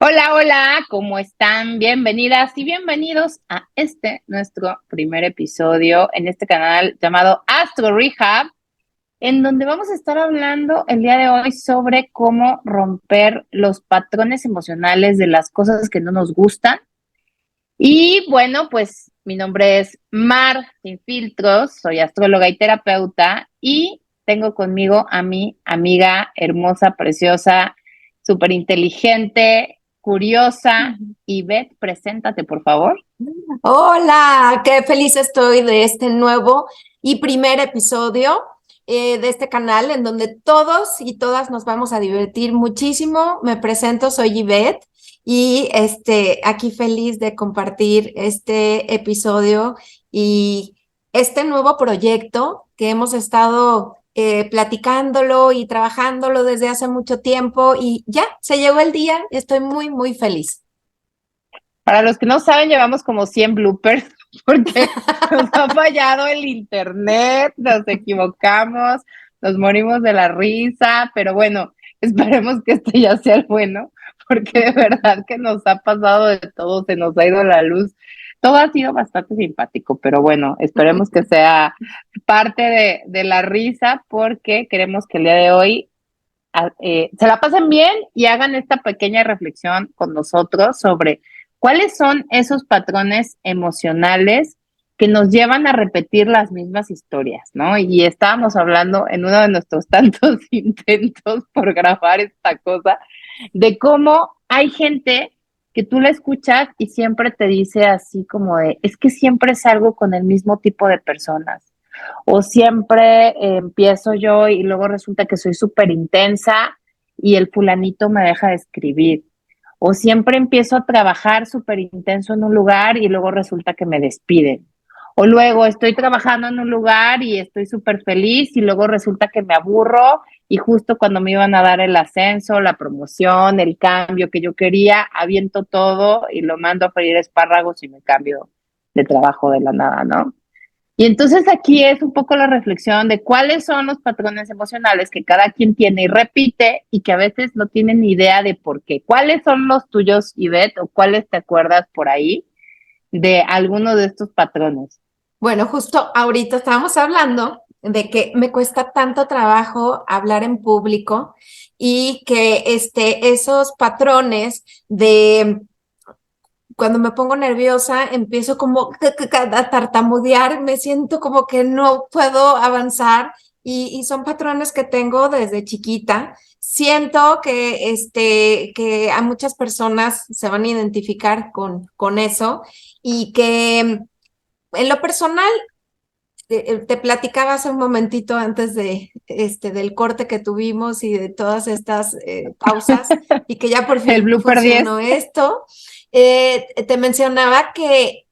Hola, hola, ¿cómo están? Bienvenidas y bienvenidos a nuestro primer episodio en este canal llamado Astro Rehab, en donde vamos a estar hablando el día de hoy sobre cómo romper los patrones emocionales de las cosas que no nos gustan. Y bueno, pues mi nombre es Mar Sin Filtros, soy astróloga y terapeuta y tengo conmigo a mi amiga hermosa, preciosa, súper inteligente, curiosa. Ivette, preséntate, por favor. Hola, qué feliz estoy de este nuevo y primer episodio de este canal en donde todos y todas nos vamos a divertir muchísimo. Me presento, soy Yvette y aquí feliz de compartir este episodio y este nuevo proyecto que hemos estado platicándolo y trabajándolo desde hace mucho tiempo y ya se llegó el día. Estoy muy, muy feliz. Para los que no saben, llevamos como 100 bloopers porque nos ha fallado el internet, nos equivocamos, nos morimos de la risa, pero bueno, esperemos que este ya sea el bueno, porque de verdad que nos ha pasado de todo, se nos ha ido la luz. Todo ha sido bastante simpático, pero bueno, esperemos que sea parte de la risa porque queremos que el día de hoy se la pasen bien y hagan esta pequeña reflexión con nosotros sobre cuáles son esos patrones emocionales que nos llevan a repetir las mismas historias, ¿no? Y estábamos hablando en uno de nuestros tantos intentos por grabar esta cosa, de cómo hay gente que tú la escuchas y siempre te dice así como de, es que siempre salgo con el mismo tipo de personas o siempre empiezo yo y luego resulta que soy súper intensa y el fulanito me deja de escribir. O siempre empiezo a trabajar súper intenso en un lugar y luego resulta que me despiden. O luego estoy trabajando en un lugar y estoy súper feliz y luego resulta que me aburro y justo cuando me iban a dar el ascenso, la promoción, el cambio que yo quería, aviento todo y lo mando a freír espárragos y me cambio de trabajo de la nada, ¿no? Y entonces aquí es un poco la reflexión de cuáles son los patrones emocionales que cada quien tiene y repite y que a veces no tienen ni idea de por qué. ¿Cuáles son los tuyos, Ivette, o cuáles te acuerdas por ahí de alguno de estos patrones? Bueno, justo ahorita estábamos hablando de que me cuesta tanto trabajo hablar en público y que esos patrones de cuando me pongo nerviosa empiezo como a tartamudear, me siento como que no puedo avanzar y son patrones que tengo desde chiquita. Siento que a muchas personas se van a identificar con eso y que en lo personal te platicaba hace un momentito antes del corte que tuvimos y de todas estas pausas y que ya por El fin blooper 10. funcionó esto. Te mencionaba que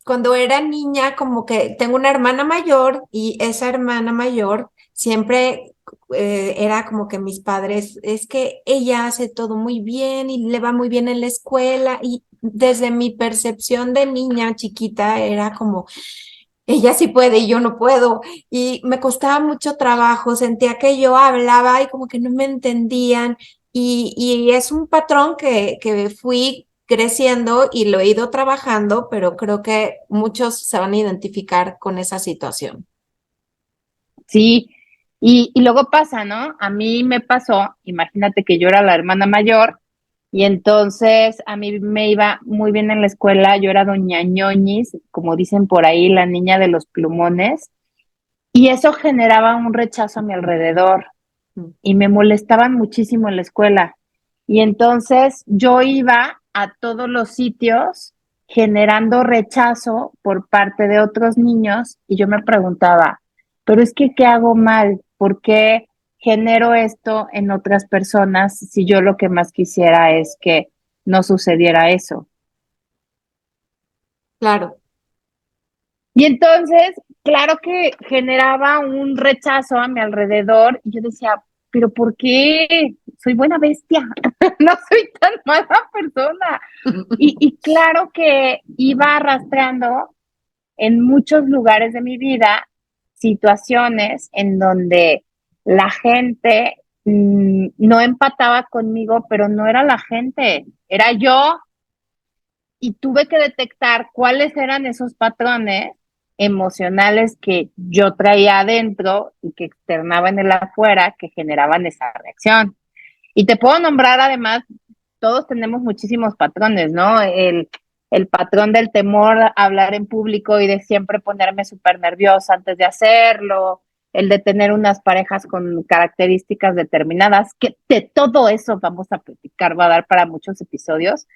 cuando era niña, como que tengo una hermana mayor y esa hermana mayor siempre era como que mis padres, es que ella hace todo muy bien y le va muy bien en la escuela y desde mi percepción de niña chiquita era como ella sí puede y yo no puedo. Y me costaba mucho trabajo, sentía que yo hablaba y como que no me entendían. Y es un patrón que fui creciendo y lo he ido trabajando, pero creo que muchos se van a identificar con esa situación. Sí, y luego pasa, ¿no? A mí me pasó, imagínate que yo era la hermana mayor y entonces a mí me iba muy bien en la escuela, yo era doña ñoñis, como dicen por ahí, la niña de los plumones. Y eso generaba un rechazo a mi alrededor y me molestaban muchísimo en la escuela. Y entonces yo iba a todos los sitios generando rechazo por parte de otros niños y yo me preguntaba, pero es que, ¿qué hago mal? ¿Por qué genero esto en otras personas si yo lo que más quisiera es que no sucediera eso? Claro, Y entonces, claro que generaba un rechazo a mi alrededor y yo decía, pero ¿por qué? Soy buena bestia, no soy tan mala persona. Y claro que iba arrastrando en muchos lugares de mi vida situaciones en donde la gente no empataba conmigo, pero no era la gente, era yo, y tuve que detectar cuáles eran esos patrones emocionales que yo traía adentro y que externaba en el afuera que generaban esa reacción. Y te puedo nombrar además, todos tenemos muchísimos patrones, ¿no? El patrón del temor a hablar en público y de siempre ponerme súper nerviosa antes de hacerlo, el de tener unas parejas con características determinadas, que de todo eso vamos a platicar, va a dar para muchos episodios,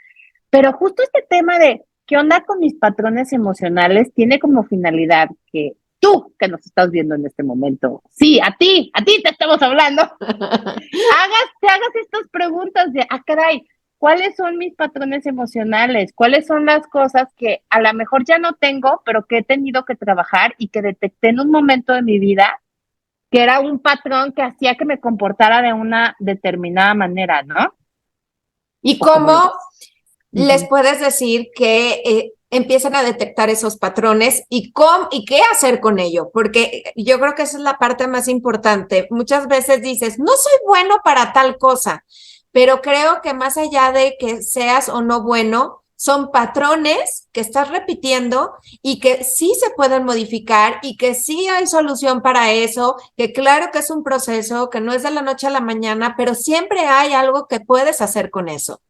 pero justo este tema de qué onda con mis patrones emocionales tiene como finalidad que tú que nos estás viendo en este momento, sí, a ti te estamos hablando, te hagas estas preguntas de, caray, ¿cuáles son mis patrones emocionales? ¿Cuáles son las cosas que a lo mejor ya no tengo, pero que he tenido que trabajar y que detecté en un momento de mi vida que era un patrón que hacía que me comportara de una determinada manera, ¿no? ¿Y ¿O cómo lo cómo ves? les puedes decir que empiezan a detectar esos patrones y qué hacer con ello? Porque yo creo que esa es la parte más importante. Muchas veces dices, no soy bueno para tal cosa, pero creo que más allá de que seas o no bueno, son patrones que estás repitiendo y que sí se pueden modificar y que sí hay solución para eso, que claro que es un proceso, que no es de la noche a la mañana, pero siempre hay algo que puedes hacer con eso.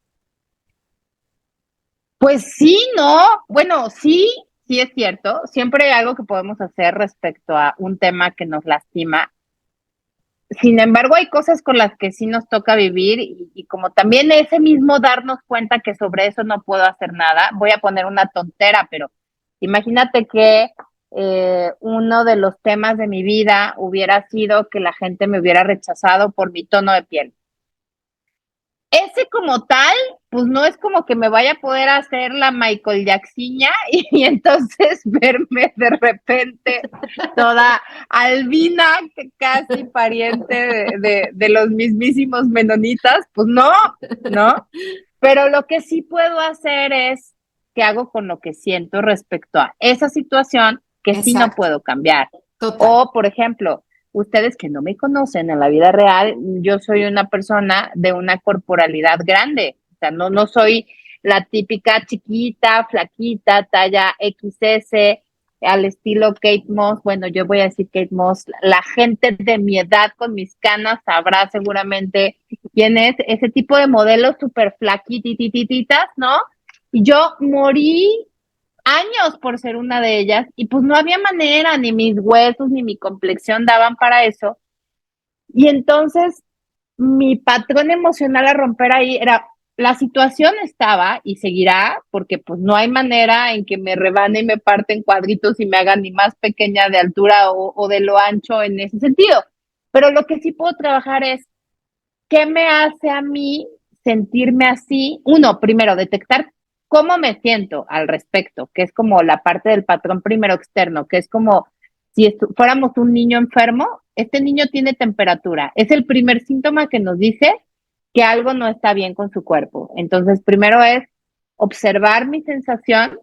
Pues sí, no, bueno, sí, sí es cierto. Siempre hay algo que podemos hacer respecto a un tema que nos lastima. Sin embargo, hay cosas con las que sí nos toca vivir y como también ese mismo darnos cuenta que sobre eso no puedo hacer nada. Voy a poner una tontera, pero imagínate que uno de los temas de mi vida hubiera sido que la gente me hubiera rechazado por mi tono de piel. Ese como tal, pues no es como que me vaya a poder hacer la Michael Jackson y entonces verme de repente toda albina, casi pariente de los mismísimos menonitas, pues no, ¿no? Pero lo que sí puedo hacer es qué hago con lo que siento respecto a esa situación que sí no Exacto, puedo cambiar. total. O, por ejemplo, ustedes que no me conocen en la vida real, yo soy una persona de una corporalidad grande. O sea, no soy la típica chiquita, flaquita, talla XS, al estilo Kate Moss. Bueno, yo voy a decir Kate Moss. La gente de mi edad con mis canas sabrá seguramente quién es ese tipo de modelos súper flaquititititas, ¿no? Y yo morí años por ser una de ellas y pues no había manera, ni mis huesos ni mi complexión daban para eso. Y entonces mi patrón emocional a romper ahí era, la situación estaba y seguirá, porque pues no hay manera en que me rebane y me parte en cuadritos y me haga ni más pequeña de altura o de lo ancho en ese sentido. Pero lo que sí puedo trabajar es, ¿qué me hace a mí sentirme así? Uno, primero, detectar cómo me siento al respecto, que es como la parte del patrón primero externo, que es como si fuéramos un niño enfermo, este niño tiene temperatura. Es el primer síntoma que nos dice que algo no está bien con su cuerpo. Entonces, primero es observar mi sensación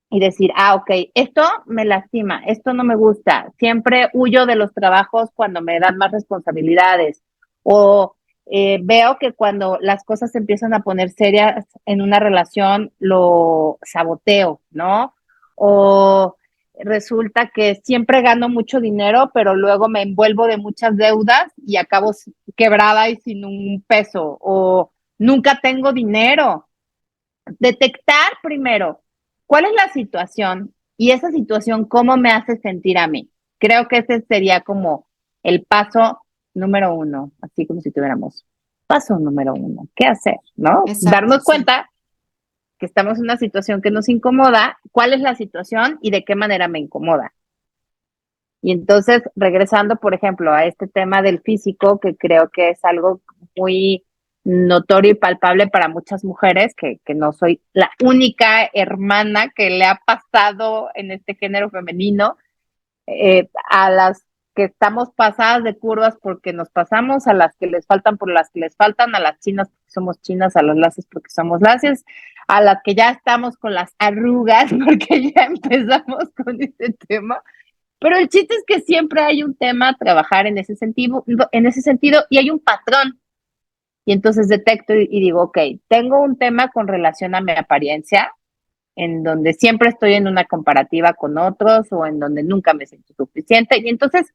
y decir, ok, esto me lastima, esto no me gusta, siempre huyo de los trabajos cuando me dan más responsabilidades o veo que cuando las cosas se empiezan a poner serias en una relación, lo saboteo, ¿no? O resulta que siempre gano mucho dinero, pero luego me envuelvo de muchas deudas y acabo quebrada y sin un peso, o nunca tengo dinero. Detectar primero cuál es la situación y esa situación cómo me hace sentir a mí. Creo que ese sería como el paso número uno, así como si tuviéramos paso número uno, ¿qué hacer? ¿No? Exacto, Darnos sí. cuenta que estamos en una situación que nos incomoda, cuál es la situación y de qué manera me incomoda. Y entonces, regresando, por ejemplo, a este tema del físico, que creo que es algo muy notorio y palpable para muchas mujeres, que no soy la única hermana que le ha pasado en este género femenino, a las que estamos pasadas de curvas porque nos pasamos, a las que les faltan por las que les faltan, a las chinas porque somos chinas, a los lacios porque somos lacios, a las que ya estamos con las arrugas porque ya empezamos con este tema Pero el chiste es que siempre hay un tema a trabajar en ese sentido y hay un patrón. Y entonces detecto y digo, ok, tengo un tema con relación a mi apariencia, en donde siempre estoy en una comparativa con otros o en donde nunca me siento suficiente. Y entonces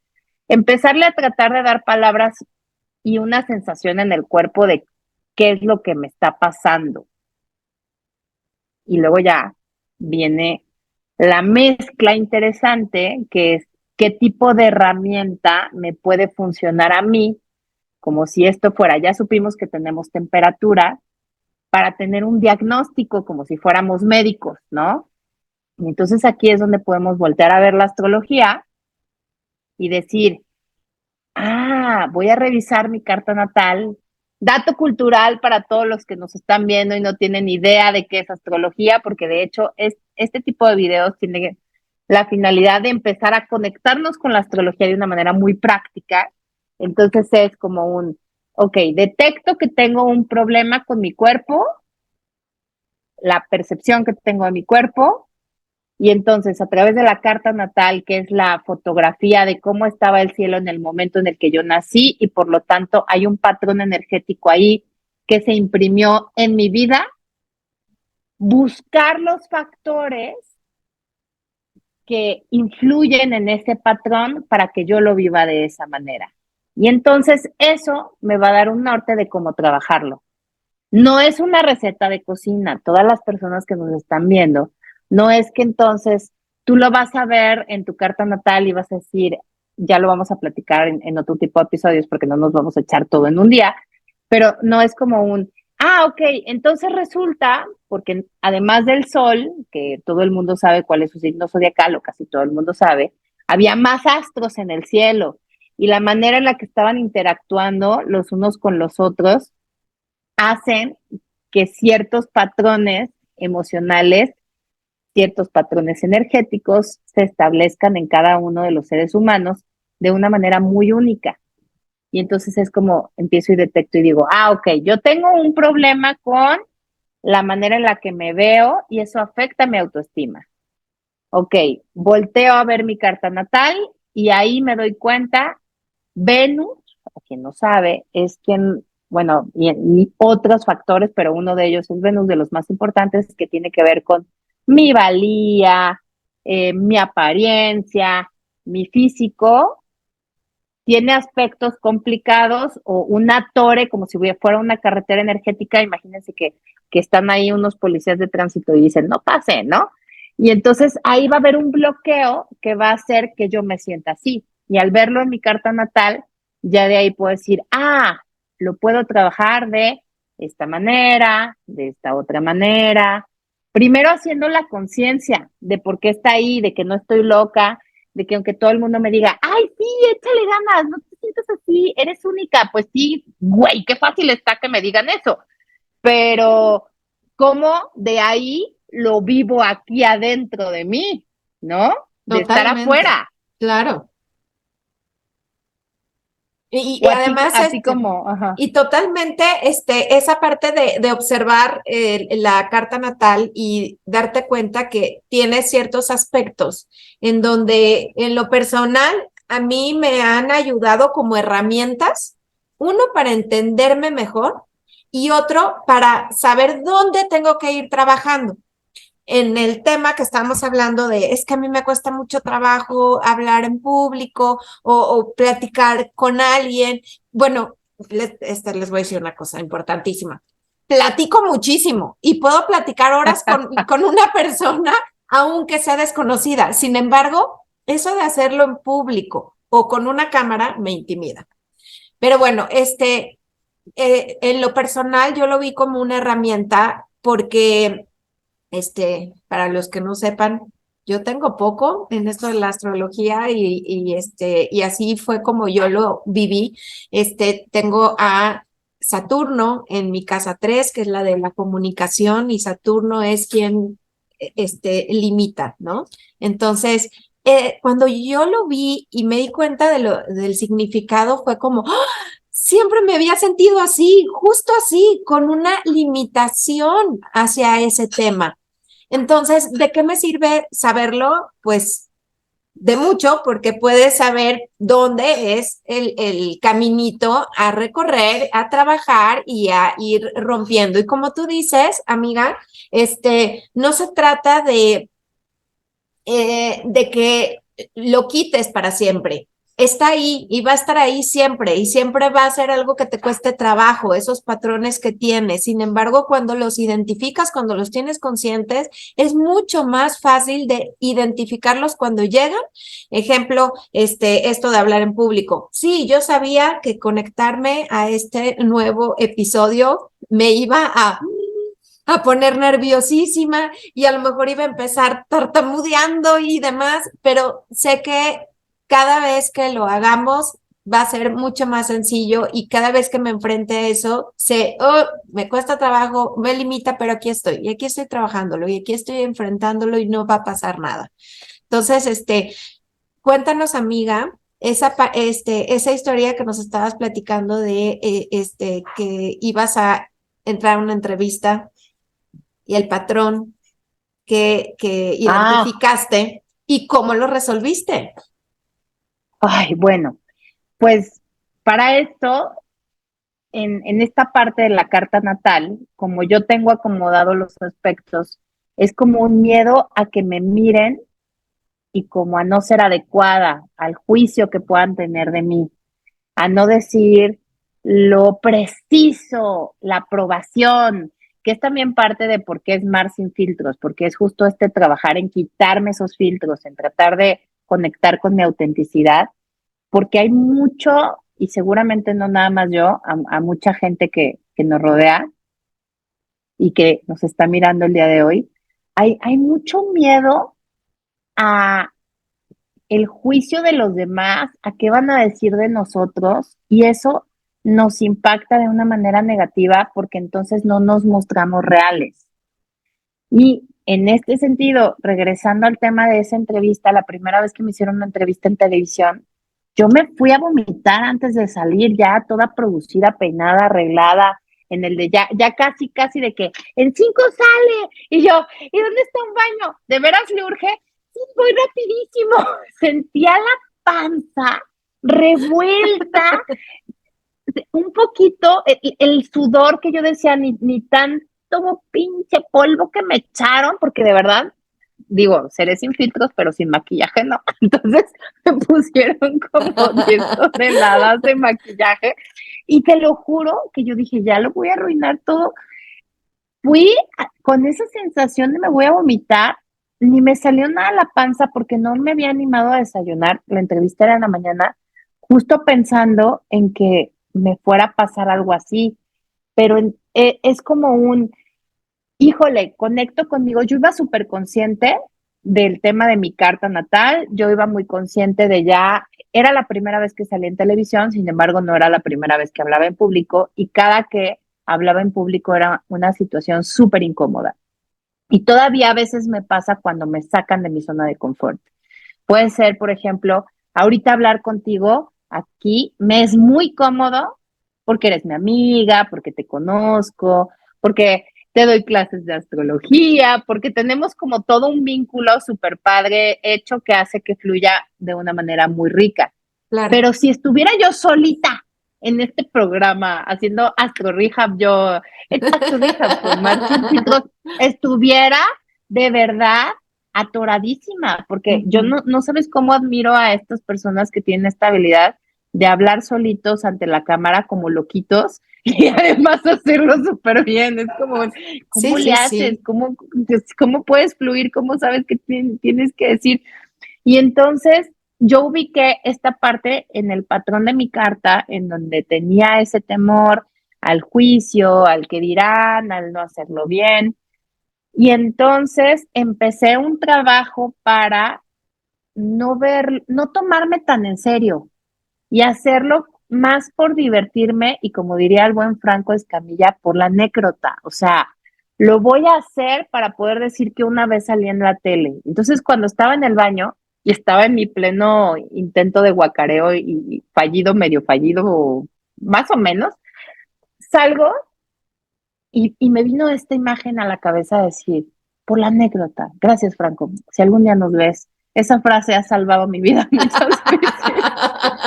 empezarle a tratar de dar palabras y una sensación en el cuerpo de qué es lo que me está pasando. Y luego ya viene la mezcla interesante, que es qué tipo de herramienta me puede funcionar a mí, como si esto fuera, ya supimos que tenemos temperatura, para tener un diagnóstico como si fuéramos médicos, ¿no? Y entonces aquí es donde podemos voltear a ver la astrología y decir, voy a revisar mi carta natal. Dato cultural para todos los que nos están viendo y no tienen idea de qué es astrología, porque de hecho este tipo de videos tiene la finalidad de empezar a conectarnos con la astrología de una manera muy práctica. Entonces es como ok, detecto que tengo un problema con mi cuerpo, la percepción que tengo de mi cuerpo, y entonces, a través de la carta natal, que es la fotografía de cómo estaba el cielo en el momento en el que yo nací, y por lo tanto hay un patrón energético ahí que se imprimió en mi vida, buscar los factores que influyen en ese patrón para que yo lo viva de esa manera. Y entonces eso me va a dar un norte de cómo trabajarlo. No es una receta de cocina, todas las personas que nos están viendo, no es que entonces tú lo vas a ver en tu carta natal y vas a decir, ya lo vamos a platicar en otro tipo de episodios porque no nos vamos a echar todo en un día, pero no es como ok, entonces resulta, porque además del sol, que todo el mundo sabe cuál es su signo zodiacal, o casi todo el mundo sabe, había más astros en el cielo y la manera en la que estaban interactuando los unos con los otros hacen que ciertos patrones emocionales, ciertos patrones energéticos se establezcan en cada uno de los seres humanos de una manera muy única. Y entonces es como empiezo y detecto y digo, ok, yo tengo un problema con la manera en la que me veo y eso afecta mi autoestima. Ok, volteo a ver mi carta natal y ahí me doy cuenta, Venus, para quien no sabe, es quien, bueno, y otros factores, pero uno de ellos es Venus, de los más importantes, que tiene que ver con mi valía, mi apariencia, mi físico, tiene aspectos complicados o una torre, como si fuera una carretera energética. Imagínense que están ahí unos policías de tránsito y dicen, no pase, ¿no? Y entonces ahí va a haber un bloqueo que va a hacer que yo me sienta así. Y al verlo en mi carta natal, ya de ahí puedo decir, lo puedo trabajar de esta manera, de esta otra manera. Primero haciendo la conciencia de por qué está ahí, de que no estoy loca, de que aunque todo el mundo me diga, ay, sí, échale ganas, no te sientas así, eres única, pues sí, güey, qué fácil está que me digan eso, pero ¿cómo de ahí lo vivo aquí adentro de mí, ¿no? De estar Totalmente, afuera. claro. Y O además, a ti como, ajá. y totalmente, esa parte de observar la carta natal y darte cuenta que tiene ciertos aspectos en donde en lo personal a mí me han ayudado como herramientas, uno para entenderme mejor y otro para saber dónde tengo que ir trabajando en el tema que estamos hablando de, es que a mí me cuesta mucho trabajo hablar en público o platicar con alguien. Bueno, les voy a decir una cosa importantísima. Platico muchísimo y puedo platicar horas con una persona, aunque sea desconocida. Sin embargo, eso de hacerlo en público o con una cámara me intimida. Pero bueno, en lo personal yo lo vi como una herramienta porque para los que no sepan, yo tengo poco en esto de la astrología y así fue como yo lo viví. Tengo a Saturno en mi casa 3 que es la de la comunicación, y Saturno es quien, limita, ¿no? Entonces, cuando yo lo vi y me di cuenta del significado, fue como, ¡ah! Siempre me había sentido así, justo así, con una limitación hacia ese tema. Entonces, ¿de qué me sirve saberlo? Pues de mucho porque puedes saber dónde es el caminito a recorrer, a trabajar y a ir rompiendo. Y como tú dices, amiga, no se trata de que lo quites para siempre. Está ahí y va a estar ahí siempre y siempre va a ser algo que te cueste trabajo, esos patrones que tienes. Sin embargo, cuando los identificas, cuando los tienes conscientes, es mucho más fácil de identificarlos cuando llegan. Ejemplo, esto de hablar en público. Sí, yo sabía que conectarme a este nuevo episodio me iba a poner nerviosísima y a lo mejor iba a empezar tartamudeando y demás, pero sé que cada vez que lo hagamos va a ser mucho más sencillo y cada vez que me enfrente a eso, sé, oh, me cuesta trabajo, me limita, pero aquí estoy y aquí estoy trabajándolo y aquí estoy enfrentándolo y no va a pasar nada. Entonces, cuéntanos, amiga, esa historia que nos estabas platicando de que ibas a entrar a una entrevista y el patrón que Ah, identificaste y cómo lo resolviste. ay, bueno, pues para esto, en esta parte de la carta natal, como yo tengo acomodado los aspectos, es como un miedo a que me miren y como a no ser adecuada al juicio que puedan tener de mí, a no decir lo preciso, la aprobación, que es también parte de por qué es Mar sin filtros, porque es justo trabajar en quitarme esos filtros, en tratar de conectar con mi autenticidad, porque hay mucho, y seguramente no nada más yo, a mucha gente que nos rodea y que nos está mirando el día de hoy, hay mucho miedo a el juicio de los demás, a qué van a decir de nosotros, y eso nos impacta de una manera negativa porque entonces no nos mostramos reales. Y en este sentido, regresando al tema de esa entrevista, la primera vez que me hicieron una entrevista en televisión, yo me fui a vomitar antes de salir, ya toda producida, peinada, arreglada, en el de ya casi, casi de que en 5 sale. Y yo, ¿y dónde está un baño? ¿De veras le urge? Sí, voy rapidísimo. Sentía la panza revuelta, un poquito, el sudor que yo decía, ni tanto pinche polvo que me echaron, porque de verdad, digo, seré sin filtros, pero sin maquillaje no. Entonces me pusieron como 10 toneladas de maquillaje y te lo juro que yo dije, ya lo voy a arruinar todo. Fui con esa sensación de me voy a vomitar, ni me salió nada a la panza porque no me había animado a desayunar. La entrevista era en la mañana, justo pensando en que me fuera a pasar algo así, pero es como híjole, conecto conmigo. Yo iba súper consciente del tema de mi carta natal, yo iba muy consciente de era la primera vez que salí en televisión, sin embargo, no era la primera vez que hablaba en público y cada que hablaba en público era una situación súper incómoda. Y todavía a veces me pasa cuando me sacan de mi zona de confort. Puede ser, por ejemplo, ahorita hablar contigo aquí me es muy cómodo porque eres mi amiga, porque te conozco, porque te doy clases de astrología, porque tenemos como todo un vínculo súper padre hecho que hace que fluya de una manera muy rica. Claro. Pero si estuviera yo solita en este programa haciendo Astro Rehab, yo, Astro Rehab con Martín Filtros, estuviera de verdad atoradísima, porque yo no sabes cómo admiro a estas personas que tienen esta habilidad de hablar solitos ante la cámara como loquitos y además hacerlo súper bien. Es como, Sí, ¿cómo le sí, haces? sí. ¿Cómo puedes fluir? ¿Cómo sabes qué tienes que decir? Y entonces yo ubiqué esta parte en el patrón de mi carta, en donde tenía ese temor al juicio, al que dirán, al no hacerlo bien. Y entonces empecé un trabajo para no tomarme tan en serio y hacerlo más por divertirme y como diría el buen Franco Escamilla, por la anécdota. O sea, lo voy a hacer para poder decir que una vez salí en la tele. Entonces, cuando estaba en el baño y estaba en mi pleno intento de guacareo y fallido, medio fallido, más o menos, salgo y me vino esta imagen a la cabeza de decir, por la anécdota, gracias Franco, si algún día nos ves, esa frase ha salvado mi vida muchas veces.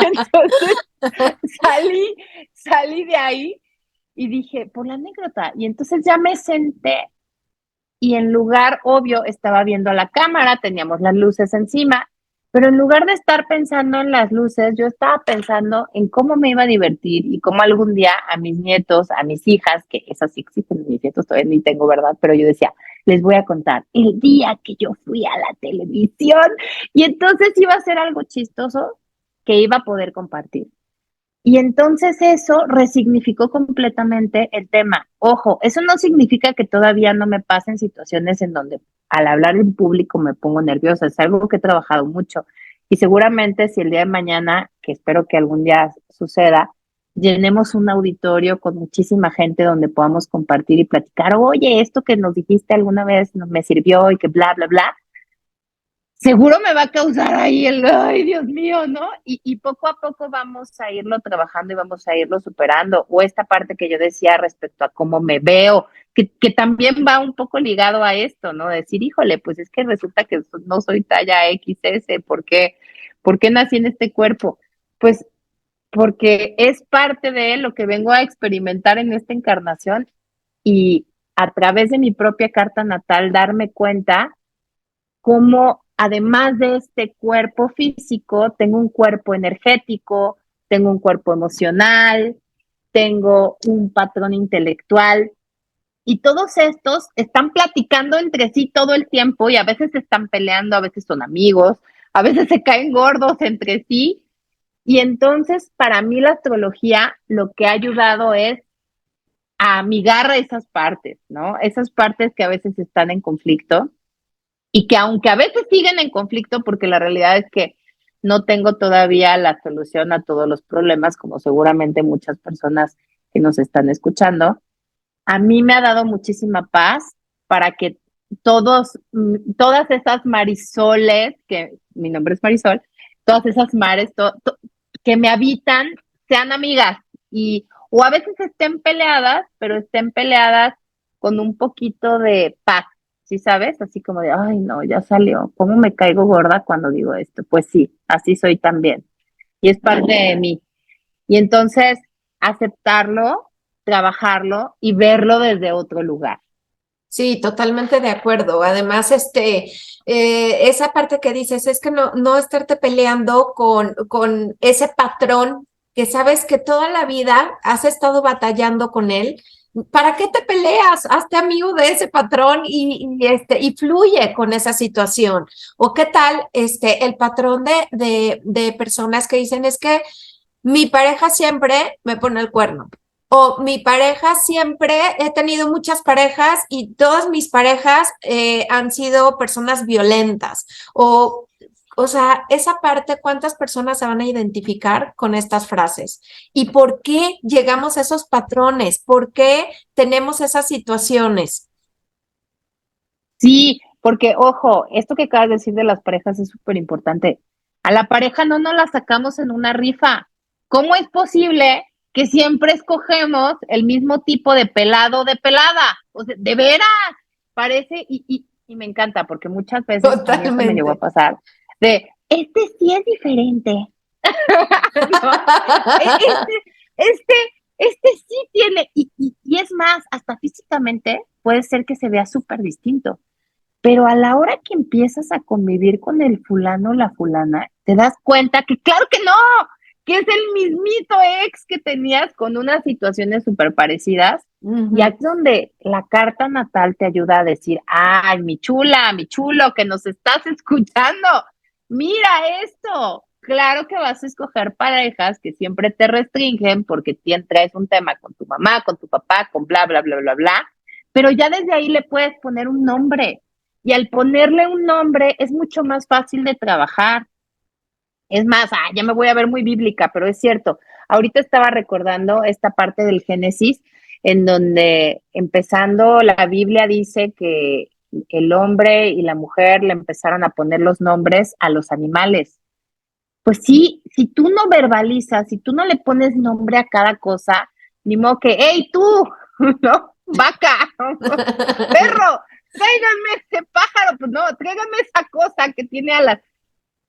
Entonces salí de ahí y dije, por la anécdota. Y entonces ya me senté y en lugar, obvio, estaba viendo la cámara, teníamos las luces encima, pero en lugar de estar pensando en las luces, yo estaba pensando en cómo me iba a divertir y cómo algún día a mis nietos, a mis hijas, que esas sí existen, mis nietos todavía ni tengo, ¿verdad? Pero yo decía, les voy a contar el día que yo fui a la televisión y entonces iba a ser algo chistoso que iba a poder compartir. Y entonces eso resignificó completamente el tema. Ojo, eso no significa que todavía no me pasen situaciones en donde al hablar en público me pongo nerviosa. Es algo que he trabajado mucho. Y seguramente si el día de mañana, que espero que algún día suceda, llenemos un auditorio con muchísima gente donde podamos compartir y platicar, oye, esto que nos dijiste alguna vez me sirvió y que bla, bla, bla, seguro me va a causar ahí el, ay, Dios mío, ¿no? Y poco a poco vamos a irlo trabajando y vamos a irlo superando. O esta parte que yo decía respecto a cómo me veo, que también va un poco ligado a esto, ¿no? Decir, híjole, pues es que resulta que no soy talla XS, ¿por qué nací en este cuerpo? Pues porque es parte de lo que vengo a experimentar en esta encarnación y a través de mi propia carta natal darme cuenta cómo además de este cuerpo físico, tengo un cuerpo energético, tengo un cuerpo emocional, tengo un patrón intelectual y todos estos están platicando entre sí todo el tiempo y a veces están peleando, a veces son amigos, a veces se caen gordos entre sí. Y entonces para mí la astrología lo que ha ayudado es a amigar esas partes, ¿no? Esas partes que a veces están en conflicto y que aunque a veces siguen en conflicto, porque la realidad es que no tengo todavía la solución a todos los problemas, como seguramente muchas personas que nos están escuchando, a mí me ha dado muchísima paz para que todas esas marisoles, que mi nombre es Marisol, todas esas mares que me habitan, sean amigas y o a veces estén peleadas, pero estén peleadas con un poquito de paz. ¿Sí sabes? Así como de, ay, no, ya salió. ¿Cómo me caigo gorda cuando digo esto? Pues sí, así soy también. Y es parte de mí. Y entonces, aceptarlo, trabajarlo y verlo desde otro lugar. Sí, totalmente de acuerdo. Además, esa parte que dices es que no estarte peleando con ese patrón que sabes que toda la vida has estado batallando con él. ¿Para qué te peleas? Hazte amigo de ese patrón y fluye con esa situación. O qué tal el patrón de personas que dicen es que mi pareja siempre me pone el cuerno. O mi pareja siempre, he tenido muchas parejas y todas mis parejas han sido personas violentas. O sea, esa parte, ¿cuántas personas se van a identificar con estas frases? ¿Y por qué llegamos a esos patrones? ¿Por qué tenemos esas situaciones? Sí, porque, ojo, esto que acabas de decir de las parejas es súper importante. A la pareja no nos la sacamos en una rifa. ¿Cómo es posible que siempre escogemos el mismo tipo de pelado o de pelada? O sea, de veras, parece, y me encanta, porque muchas veces a mí esto me llegó a Totalmente. pasar, este sí es diferente, ¿no? Este, este, este sí tiene, y es más, hasta físicamente puede ser que se vea súper distinto. Pero a la hora que empiezas a convivir con el fulano o la fulana, te das cuenta que claro que no, que es el mismito ex que tenías con unas situaciones súper parecidas. Y aquí Ujú. es donde la carta natal te ayuda a decir, ay, mi chula, mi chulo, que nos estás escuchando, mira esto. Claro que vas a escoger parejas que siempre te restringen porque traes un tema con tu mamá, con tu papá, con bla, bla, bla, bla, bla. Pero ya desde ahí le puedes poner un nombre y al ponerle un nombre es mucho más fácil de trabajar. Es más, ya me voy a ver muy bíblica, pero es cierto. Ahorita estaba recordando esta parte del Génesis en donde empezando la Biblia dice que el hombre y la mujer le empezaron a poner los nombres a los animales. Pues sí, si tú no verbalizas, si tú no le pones nombre a cada cosa, ni modo que, hey, tú, ¿no? Vaca, perro, tráiganme ese pájaro, pues no, tráiganme esa cosa que tiene alas.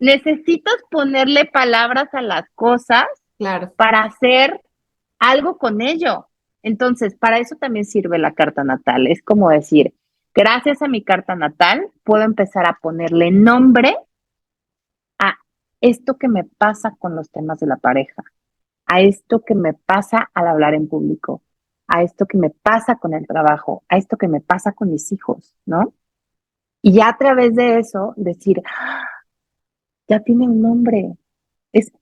necesitas ponerle palabras a las cosas Claro. para hacer algo con ello. Entonces, para eso también sirve la carta natal. Es como decir, gracias a mi carta natal, puedo empezar a ponerle nombre a esto que me pasa con los temas de la pareja, a esto que me pasa al hablar en público, a esto que me pasa con el trabajo, a esto que me pasa con mis hijos, ¿no? Y ya a través de eso decir, ¡ah! Ya tiene un nombre,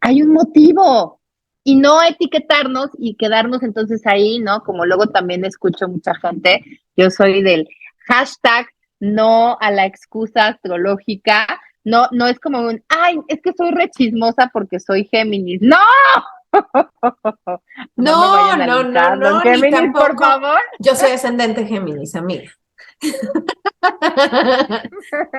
hay un motivo y no etiquetarnos y quedarnos entonces ahí, ¿no? Como luego también escucho mucha gente, yo soy del hashtag no a la excusa astrológica, no, no es como un, ay, es que soy re chismosa porque soy Géminis, no, no me No, vayan a no, no, linchar, los no, ni Géminis, por tampoco. favor. Yo soy ascendente Géminis, amiga.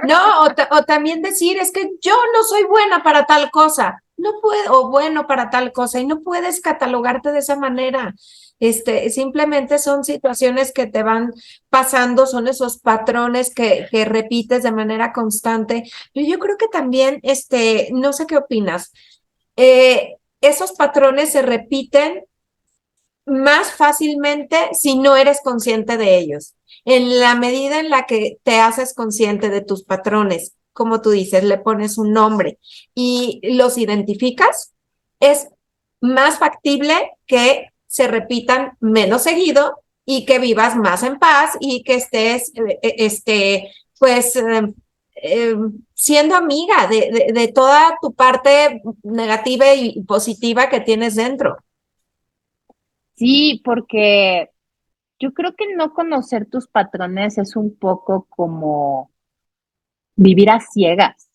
No, o también decir, es que yo no soy buena para tal cosa, no puedo, o bueno para tal cosa, y no puedes catalogarte de esa manera. Simplemente son situaciones que te van pasando, son esos patrones que repites de manera constante. Yo creo que también, no sé qué opinas, esos patrones se repiten más fácilmente si no eres consciente de ellos. En la medida en la que te haces consciente de tus patrones, como tú dices, le pones un nombre y los identificas, es más factible que se repitan menos seguido y que vivas más en paz y que estés, pues, siendo amiga de toda tu parte negativa y positiva que tienes dentro. Sí, porque yo creo que no conocer tus patrones es un poco como vivir a ciegas,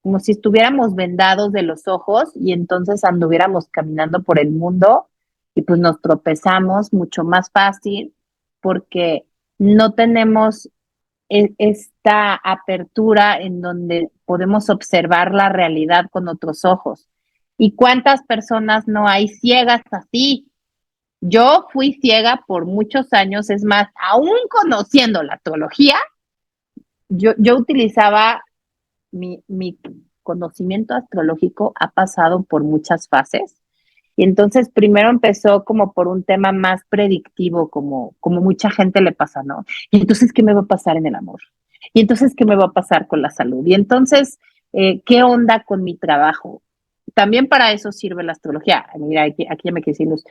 como si estuviéramos vendados de los ojos y entonces anduviéramos caminando por el mundo y pues nos tropezamos mucho más fácil porque no tenemos esta apertura en donde podemos observar la realidad con otros ojos. ¿Y cuántas personas no hay ciegas así? Yo fui ciega por muchos años, es más, aún conociendo la teología, yo utilizaba mi conocimiento astrológico ha pasado por muchas fases. Y entonces primero empezó como por un tema más predictivo, como mucha gente le pasa, ¿no? Y entonces, ¿qué me va a pasar en el amor? Y entonces, ¿qué me va a pasar con la salud? Y entonces, ¿qué onda con mi trabajo? También para eso sirve la astrología. Mira, aquí ya me quedé sin luz.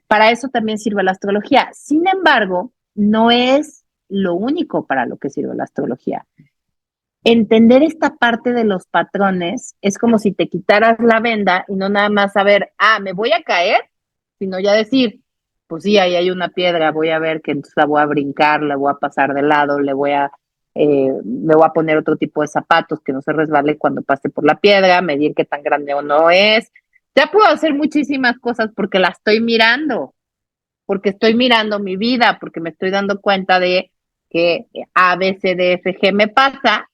Para eso también sirve la astrología. Sin embargo, no es lo único para lo que sirve la astrología. Entender esta parte de los patrones es como si te quitaras la venda y no nada más saber, me voy a caer, sino ya decir, pues sí, ahí hay una piedra, voy a ver que entonces la voy a brincar, la voy a pasar de lado, me voy a poner otro tipo de zapatos que no se resbale cuando pase por la piedra, medir qué tan grande o no es. Ya puedo hacer muchísimas cosas porque la estoy mirando, porque estoy mirando mi vida, porque me estoy dando cuenta de que A, B, C, D, F, G me pasa.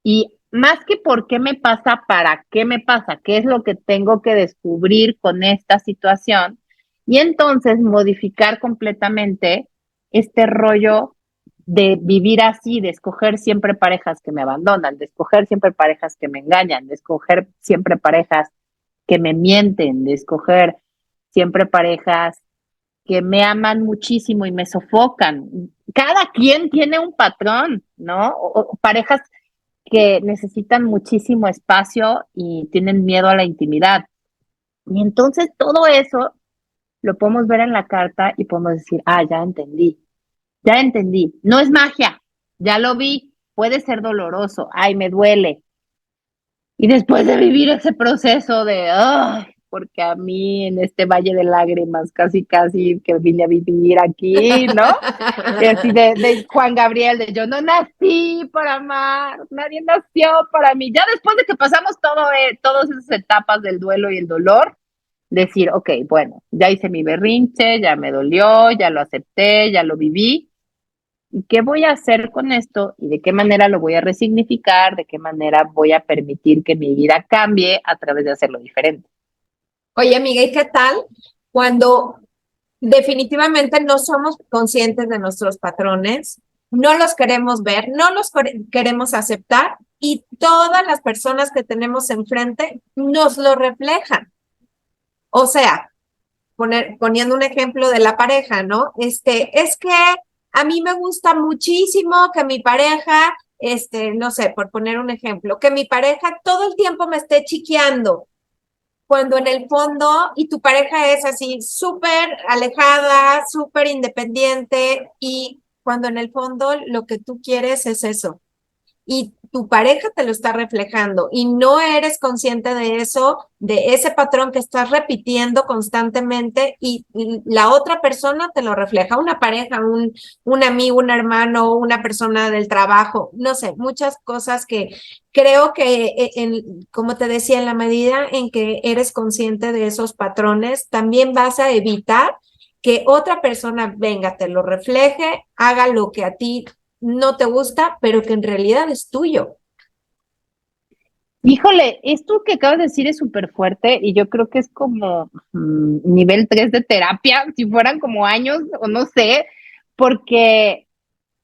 Y más que por qué me pasa, para qué me pasa, qué es lo que tengo que descubrir con esta situación. Y entonces modificar completamente este rollo de vivir así, de escoger siempre parejas que me abandonan, de escoger siempre parejas que me engañan, de escoger siempre parejas que me mienten, de escoger siempre parejas que me aman muchísimo y me sofocan. Cada quien tiene un patrón, ¿no? O parejas que necesitan muchísimo espacio y tienen miedo a la intimidad. Y entonces todo eso lo podemos ver en la carta y podemos decir, ya entendí. No es magia, ya lo vi, puede ser doloroso, ay, me duele. Y después de vivir ese proceso de, ay, porque a mí en este valle de lágrimas, casi, casi que vine a vivir aquí, ¿no? Y así de Juan Gabriel, de yo no nací para amar, nadie nació para mí. Ya después de que pasamos todas esas etapas del duelo y el dolor, decir, ok, bueno, ya hice mi berrinche, ya me dolió, ya lo acepté, ya lo viví. ¿Y qué voy a hacer con esto? ¿Y de qué manera lo voy a resignificar? ¿De qué manera voy a permitir que mi vida cambie a través de hacerlo diferente? Oye, amiga, ¿y qué tal cuando definitivamente no somos conscientes de nuestros patrones, no los queremos ver, no los queremos aceptar y todas las personas que tenemos enfrente nos lo reflejan. O sea, poniendo un ejemplo de la pareja, ¿no? Es que a mí me gusta muchísimo que mi pareja, no sé, por poner un ejemplo, que mi pareja todo el tiempo me esté chiqueando, cuando en el fondo, y tu pareja es así súper alejada, súper independiente, y cuando en el fondo lo que tú quieres es eso, y tu pareja te lo está reflejando y no eres consciente de eso, de ese patrón que estás repitiendo constantemente y la otra persona te lo refleja, una pareja, un amigo, un hermano, una persona del trabajo, no sé, muchas cosas que creo que, como te decía, en la medida en que eres consciente de esos patrones, también vas a evitar que otra persona venga, te lo refleje, haga lo que a ti no te gusta, pero que en realidad es tuyo. Híjole, esto que acabas de decir es súper fuerte y yo creo que es como nivel 3 de terapia, si fueran como años o no sé, porque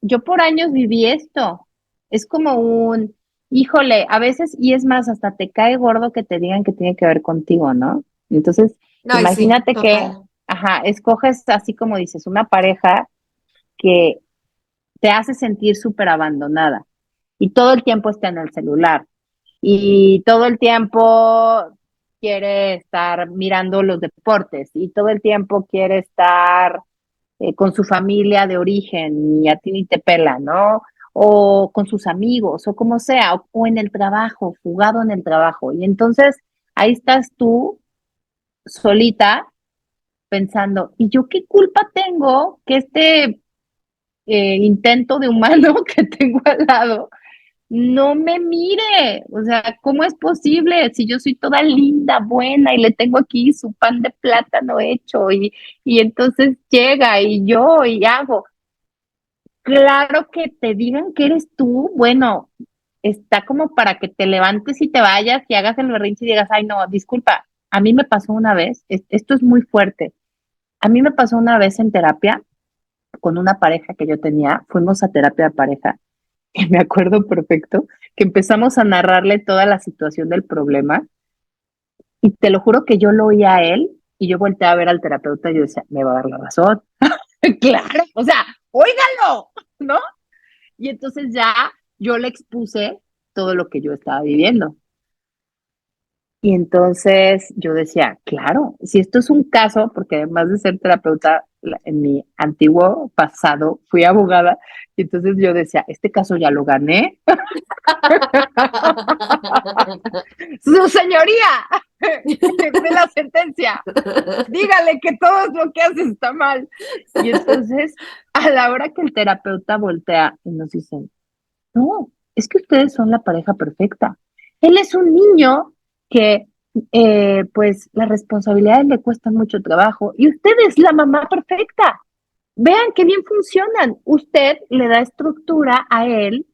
yo por años viví esto. Es como híjole, a veces, y es más, hasta te cae gordo que te digan que tiene que ver contigo, ¿no? Entonces, No, y sí, imagínate que, total. ajá, escoges así como dices, una pareja que te hace sentir súper abandonada y todo el tiempo está en el celular y todo el tiempo quiere estar mirando los deportes y todo el tiempo quiere estar con su familia de origen y a ti ni te pela, ¿no? O con sus amigos o como sea, o en el trabajo, fugado en el trabajo. Y entonces ahí estás tú solita pensando, ¿y yo qué culpa tengo que intento de humano que tengo al lado no me mire? O sea, ¿cómo es posible si yo soy toda linda, buena y le tengo aquí su pan de plátano hecho y entonces llega y yo y hago? Claro que te digan que eres tú, bueno, está como para que te levantes y te vayas y hagas el berrinche y digas, ay, no, disculpa, a mí me pasó una vez, esto es muy fuerte, a mí me pasó una vez en terapia con una pareja que yo tenía, fuimos a terapia de pareja y me acuerdo perfecto que empezamos a narrarle toda la situación del problema y te lo juro que yo lo oía a él y yo volteé a ver al terapeuta y yo decía, me va a dar la razón. Claro, o sea, óigalo, ¿no? Y entonces ya yo le expuse todo lo que yo estaba viviendo. Y entonces yo decía, claro, si esto es un caso, porque además de ser terapeuta, en mi antiguo pasado fui abogada, y entonces yo decía, este caso ya lo gané. Su señoría, de la sentencia, dígale que todo lo que hace está mal. Y entonces, a la hora que el terapeuta voltea y nos dice, no, es que ustedes son la pareja perfecta. Él es un niño que, pues, las responsabilidades le cuestan mucho trabajo y usted es la mamá perfecta. Vean qué bien funcionan. Usted le da estructura a él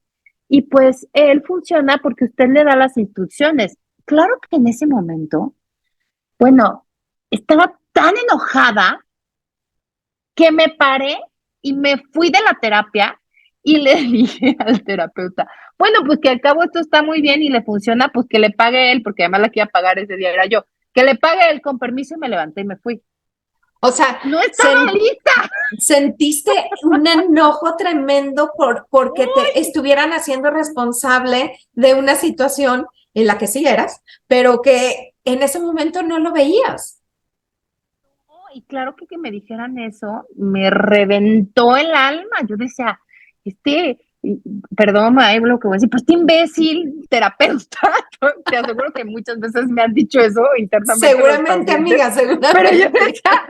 y pues él funciona porque usted le da las instrucciones. Claro que en ese momento, bueno, estaba tan enojada que me paré y me fui de la terapia y le dije al terapeuta, bueno, pues que al cabo esto está muy bien y le funciona, pues que le pague él, porque además la que iba a pagar ese día era yo, que le pague él con permiso y me levanté y me fui. O sea, No estaba lista. sentiste un enojo tremendo porque te estuvieran haciendo responsable de una situación en la que sí eras, pero que en ese momento no lo veías. Y claro que me dijeran eso me reventó el alma. Yo decía, este, perdón, ahí lo que voy a decir, pues este imbécil terapeuta, te aseguro que muchas veces me han dicho eso internamente los Seguramente, pacientes, amiga, pero yo seguramente. decía,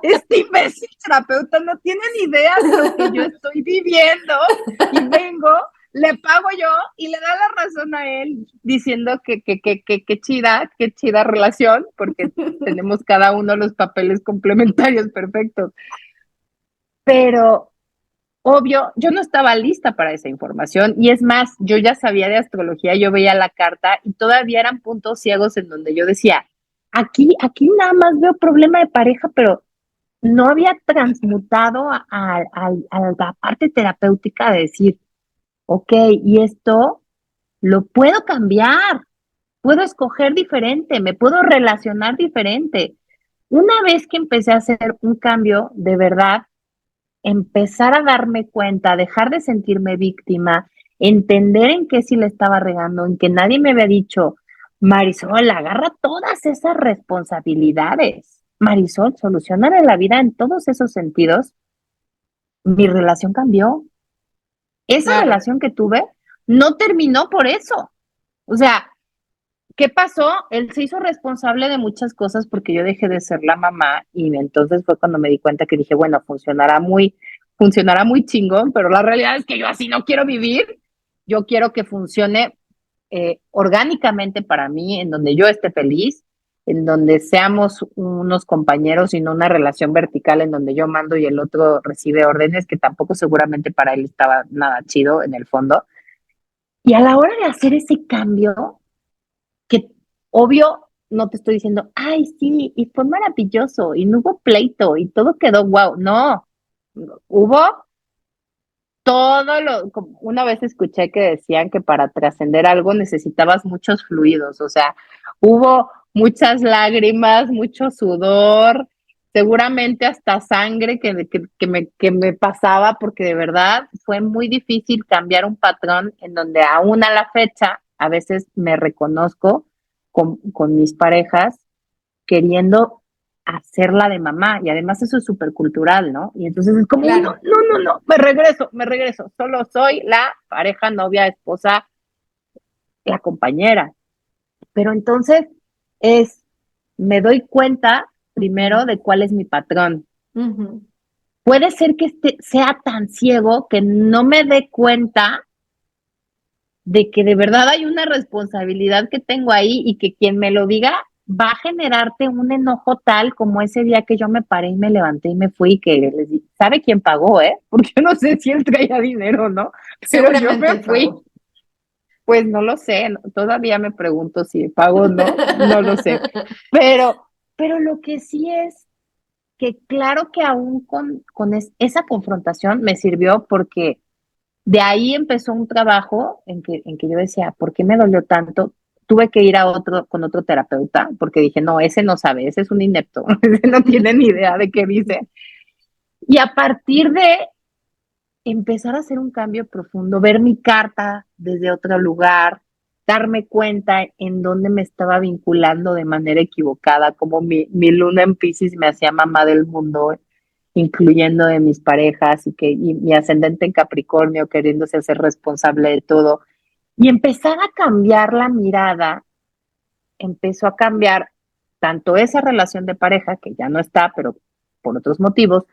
este imbécil terapeuta no tiene ni idea de lo que yo estoy viviendo y vengo, le pago yo y le da la razón a él diciendo qué chida relación, porque tenemos cada uno los papeles complementarios perfectos. Pero obvio, yo no estaba lista para esa información y es más, yo ya sabía de astrología, yo veía la carta y todavía eran puntos ciegos en donde yo decía, aquí nada más veo problema de pareja, pero no había transmutado a la parte terapéutica de decir, ok, y esto lo puedo cambiar, puedo escoger diferente, me puedo relacionar diferente. Una vez que empecé a hacer un cambio, de verdad, empezar a darme cuenta, dejar de sentirme víctima, entender en qué sí le estaba regando, en que nadie me había dicho, Marisol, agarra todas esas responsabilidades. Marisol, solucionarle la vida en todos esos sentidos. Mi relación cambió. Esa Claro. relación que tuve no terminó por eso. O sea, ¿qué pasó? Él se hizo responsable de muchas cosas porque yo dejé de ser la mamá y entonces fue cuando me di cuenta que dije, bueno, funcionará muy chingón, pero la realidad es que yo así no quiero vivir. Yo quiero que funcione orgánicamente para mí, en donde yo esté feliz, en donde seamos unos compañeros y no una relación vertical en donde yo mando y el otro recibe órdenes, que tampoco seguramente para él estaba nada chido en el fondo. Y a la hora de hacer ese cambio, que obvio no te estoy diciendo, ay, sí, y fue maravilloso, y no hubo pleito, y todo quedó wow. No, hubo una vez escuché que decían que para trascender algo necesitabas muchos fluidos, o sea, hubo muchas lágrimas, mucho sudor, seguramente hasta sangre que me pasaba, porque de verdad fue muy difícil cambiar un patrón en donde aún a la fecha a veces me reconozco con mis parejas queriendo hacerla de mamá, y además eso es súper cultural, ¿no? Y entonces es como, no, Claro. no, no, no, me regreso, solo soy la pareja, novia, esposa, la compañera. Pero entonces es, me doy cuenta primero de cuál es mi patrón. Ujú. Puede ser que sea tan ciego que no me dé cuenta de que de verdad hay una responsabilidad que tengo ahí y que quien me lo diga va a generarte un enojo tal como ese día que yo me paré y me levanté y me fui y que les dije, ¿sabe quién pagó, eh? Porque yo no sé si él traía dinero, ¿no? Pero yo Seguramente me el fui, pago. pues no lo sé, todavía me pregunto si pagó o no, no lo sé. Pero lo que sí es que claro que aún esa confrontación me sirvió porque de ahí empezó un trabajo en que yo decía, ¿por qué me dolió tanto? Tuve que ir con otro terapeuta porque dije, no, ese no sabe, ese es un inepto, ese no tiene ni idea de qué dice. Y a partir de empezar a hacer un cambio profundo, ver mi carta desde otro lugar, darme cuenta en dónde me estaba vinculando de manera equivocada, como mi luna en Piscis me hacía mamá del mundo, incluyendo de mis parejas, y mi ascendente en Capricornio queriéndose hacer responsable de todo. Y empezar a cambiar la mirada, empezó a cambiar tanto esa relación de pareja, que ya no está, pero por otros motivos,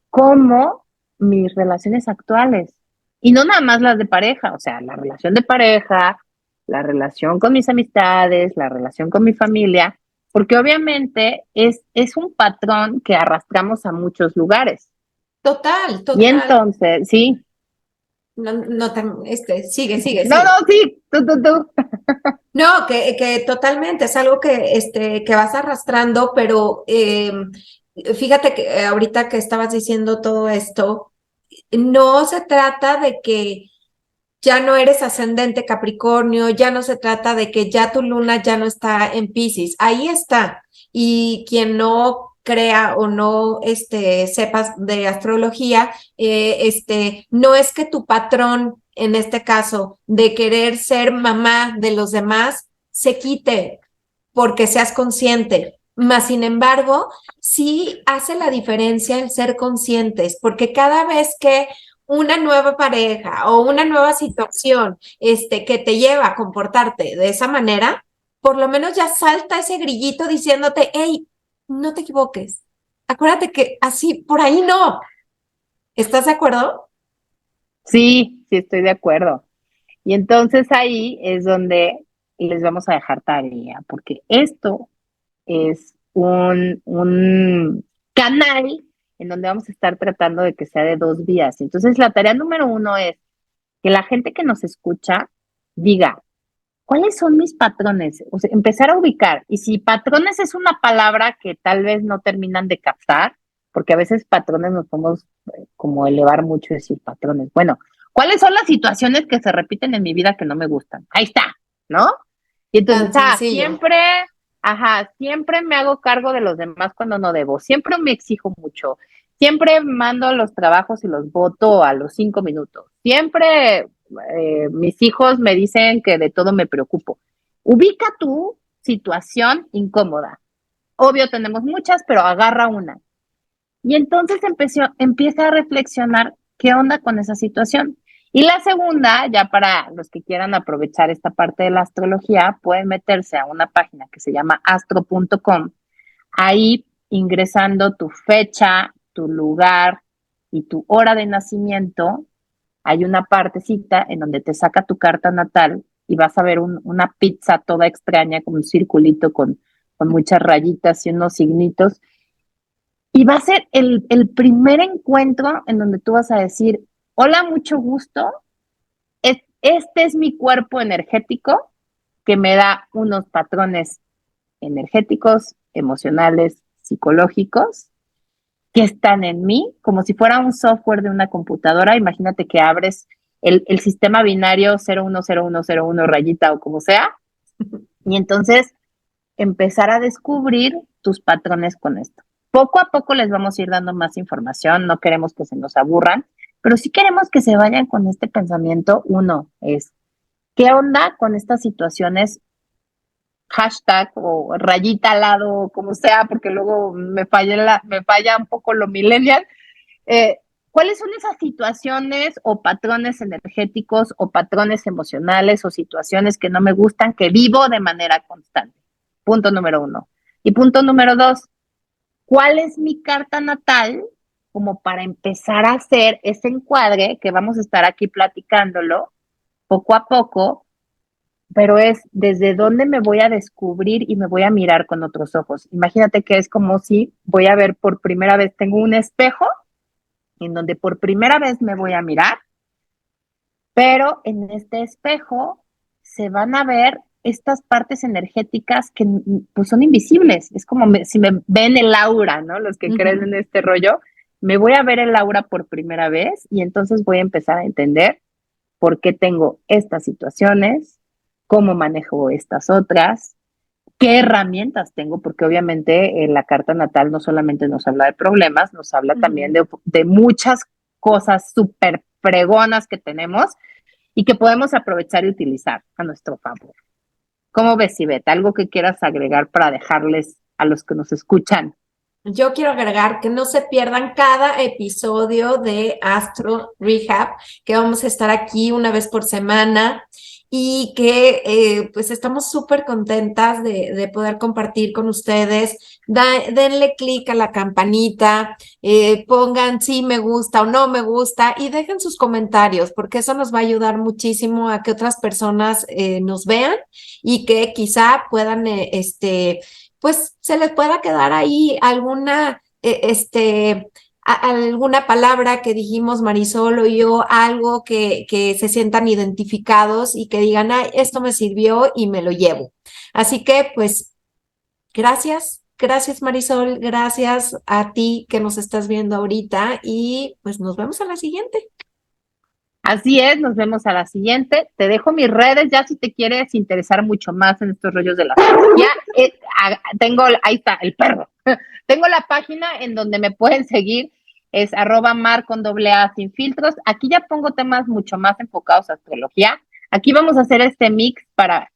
como mis relaciones actuales. Y no nada más las de pareja, o sea, la relación de pareja, la relación con mis amistades, la relación con mi familia, porque obviamente es un patrón que arrastramos a muchos lugares. Total, Y total. entonces, sí, No, no tan, sigue, sigue, no, no, sigue. sí, tú. No, que totalmente, es algo que vas arrastrando, pero fíjate que ahorita que estabas diciendo todo esto, no se trata de que ya no eres ascendente Capricornio, ya no se trata de que ya tu luna ya no está en Piscis, ahí está. Y quien no crea o no sepas de astrología, no es que tu patrón, en este caso, de querer ser mamá de los demás, se quite porque seas consciente. Más sin embargo, sí hace la diferencia el ser conscientes, porque cada vez que una nueva pareja o una nueva situación que te lleva a comportarte de esa manera, por lo menos ya salta ese grillito diciéndote, hey, no te equivoques. Acuérdate que así, por ahí no. ¿Estás de acuerdo? Sí, sí, estoy de acuerdo. Y entonces ahí es donde les vamos a dejar tarea, porque esto es un canal en donde vamos a estar tratando de que sea de dos vías. Entonces, la tarea número uno es que la gente que nos escucha diga, ¿cuáles son mis patrones? O sea, empezar a ubicar. Y si patrones es una palabra que tal vez no terminan de captar, porque a veces patrones nos podemos como elevar mucho y decir patrones. Bueno, ¿Cuáles son las situaciones que se repiten en mi vida que no me gustan? Ahí está, ¿no? Y entonces, siempre, siempre me hago cargo de los demás cuando no debo, siempre me exijo mucho, siempre mando los trabajos y los voto a los 5 minutos, siempre mis hijos me dicen que de todo me preocupo. Ubica tu situación incómoda. Obvio tenemos muchas, pero agarra una. Y entonces empieza a reflexionar qué onda con esa situación. Y la segunda, ya para los que quieran aprovechar esta parte de la astrología, pueden meterse a una página que se llama astro.com. Ahí ingresando tu fecha, tu lugar y tu hora de nacimiento, hay una partecita en donde te saca tu carta natal y vas a ver una pizza toda extraña, como un circulito con muchas rayitas y unos signitos. Y va a ser el primer encuentro en donde tú vas a decir, hola, mucho gusto, este es mi cuerpo energético que me da unos patrones energéticos, emocionales, psicológicos, que están en mí, como si fuera un software de una computadora. Imagínate que abres el sistema binario 010101 rayita o como sea, y entonces empezar a descubrir tus patrones con esto. Poco a poco les vamos a ir dando más información, no queremos que se nos aburran, pero sí queremos que se vayan con este pensamiento. Uno es, ¿qué onda con estas situaciones? Hashtag o rayita al lado, como sea, porque luego me falla un poco lo millennial. Eh, ¿Cuáles son esas situaciones o patrones energéticos o patrones emocionales o situaciones que no me gustan, que vivo de manera constante? Punto número 1. Y punto número 2, ¿cuál es mi carta natal? Como para empezar a hacer ese encuadre que vamos a estar aquí platicándolo poco a poco, pero es desde dónde me voy a descubrir y me voy a mirar con otros ojos. Imagínate que es como si voy a ver por primera vez, tengo un espejo en donde por primera vez me voy a mirar, pero en este espejo se van a ver estas partes energéticas que pues son invisibles. Es como si me ven el aura, ¿no? Los que creen en este rollo, me voy a ver el aura por primera vez y entonces voy a empezar a entender por qué tengo estas situaciones, cómo manejo estas otras, qué herramientas tengo, porque obviamente la carta natal no solamente nos habla de problemas, nos habla también de muchas cosas súper fregonas que tenemos y que podemos aprovechar y utilizar a nuestro favor. ¿Cómo ves, Ivette? ¿Algo que quieras agregar para dejarles a los que nos escuchan? Yo quiero agregar que no se pierdan cada episodio de Astro Rehab, que vamos a estar aquí una vez por semana y que pues estamos súper contentas de poder compartir con ustedes. Denle clic a la campanita, pongan si me gusta o no me gusta y dejen sus comentarios porque eso nos va a ayudar muchísimo a que otras personas nos vean y que quizá puedan pues se les pueda quedar ahí alguna, alguna palabra que dijimos Marisol o yo, algo que se sientan identificados y que digan, ay, esto me sirvió y me lo llevo. Así que, pues, gracias Marisol, gracias a ti que nos estás viendo ahorita y pues nos vemos a la siguiente. Así es, nos vemos a la siguiente. Te dejo mis redes ya si te quieres interesar mucho más en estos rollos de la astrología. Ahí está, el perro. Tengo la página en donde me pueden seguir, es @mar con @A sin filtros. Aquí ya pongo temas mucho más enfocados a astrología. Aquí vamos a hacer este mix para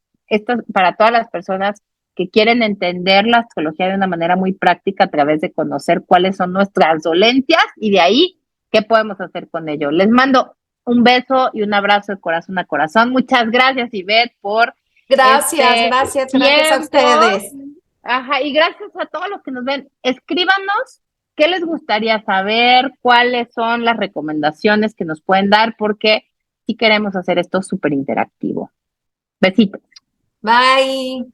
todas las personas que quieren entender la astrología de una manera muy práctica a través de conocer cuáles son nuestras dolencias y de ahí qué podemos hacer con ello. Les mando un beso y un abrazo de corazón a corazón. Muchas gracias, Ivette, por gracias a ustedes. Ajá, y gracias a todos los que nos ven. Escríbanos qué les gustaría saber, cuáles son las recomendaciones que nos pueden dar, porque sí queremos hacer esto súper interactivo. Besitos. Bye.